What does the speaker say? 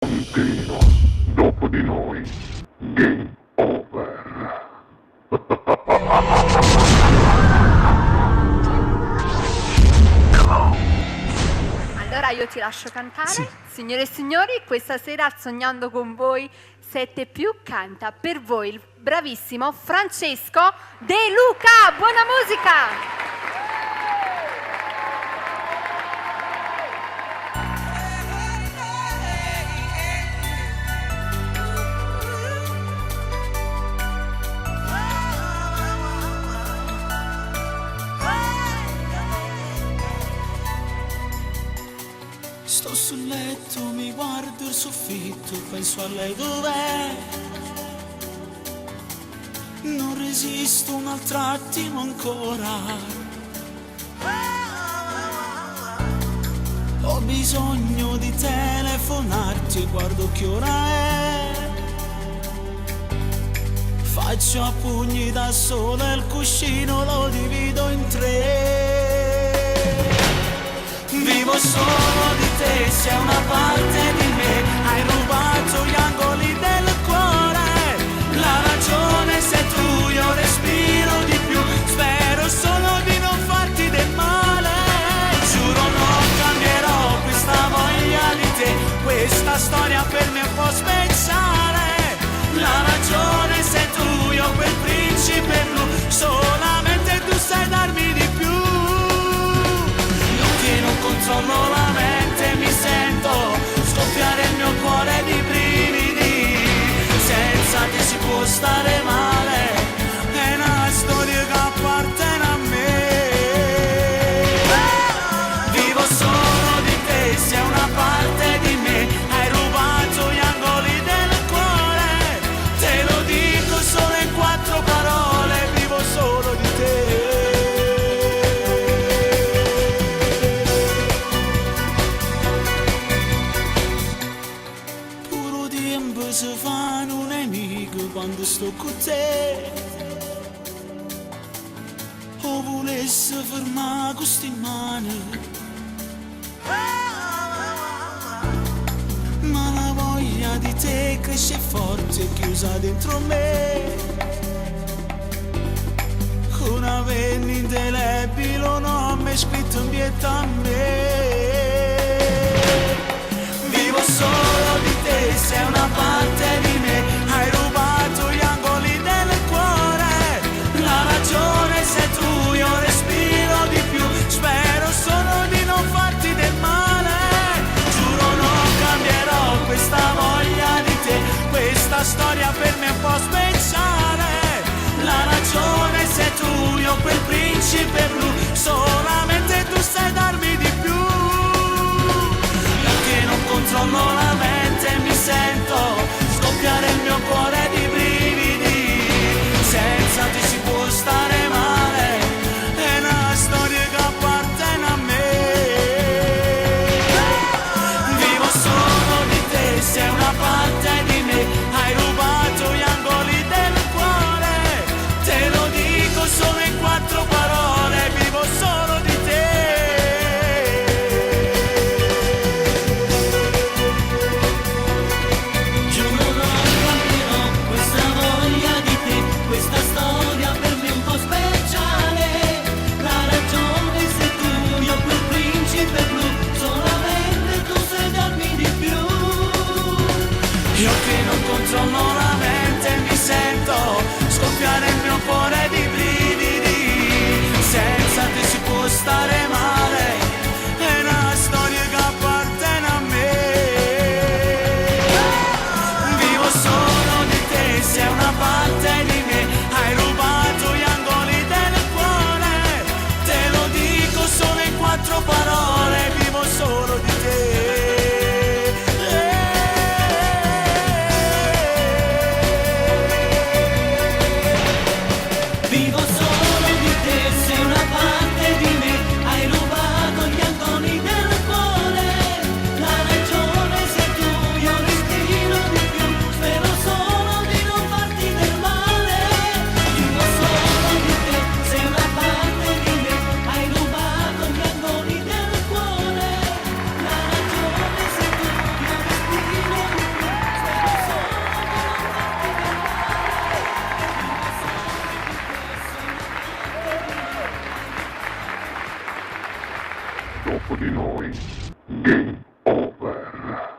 continua. Dopo di noi, game over. Allora io ti lascio cantare. Sì. Signore e signori, questa sera Sognando con voi 7+ canta per voi il bravissimo Francesco De Luca. Buona musica! Sto sul letto, mi guardo il soffitto, penso a lei dov'è. Non resisto un altro attimo ancora. Ho bisogno di telefonarti, guardo che ora è. Faccio a pugni da sola il cuscino, lo divido in tre. Vivo solo di te, sei una parte di me. Hai rubato gli angoli del cuore. La ragione sei tu, io respiro di più. Spero solo di non farti del male. Giuro non cambierò questa voglia di te. Questa storia per me è un po' speciale. La ragione sei tu, io quel principe blu. Solamente tu sai darmi di più. Non controllo la mente, mi sento scoppiare il mio cuore di brividi. Senza te si può stare male, è una storia che appartiene a me. Vivo solo di te, sei una parte di me. Hai rubato gli angoli del cuore. Te lo dico solo in 4 parole, vivo solo di te. Se fanno un nemico quando sto con te. O volesse fermare queste mani, ma la voglia di te cresce forte, chiusa dentro me. Con una penna indelebile un nome scritto in pietra a me. Vivo solo di te, sei una parte di me. Hai rubato gli angoli del cuore. La ragione sei tu, io respiro di più. Spero solo di non farti del male. Giuro non cambierò questa voglia di te. Questa storia per me è un po' speciale. La ragione sei tu, io quel principe blu. Solamente tu sai darmi di più. Non controllo la mente, mi sento scoppiare il mio cuore di brividi. Senza te si può stare male, è una storia che appartiene a me. Vivo solo di te, sei una parte di me. Hai rubato gli angoli del cuore. Te lo dico solo in 4 parole, vivo solo di te. Questa storia per me è un po' speciale. La ragione sei tu, io quel principe blu. Solamente tu sai darmi di più. Io che non controllo la mente, mi sento scoppiare il mio cuore di brividi. Senza te si può stare male, è una storia che appartiene a me. Vivo solo di te, sei una parte di me. Hai rubato gli angoli del cuore. Te lo dico solo in 4 parole, vivo solo di te. dopo di noi. Game over.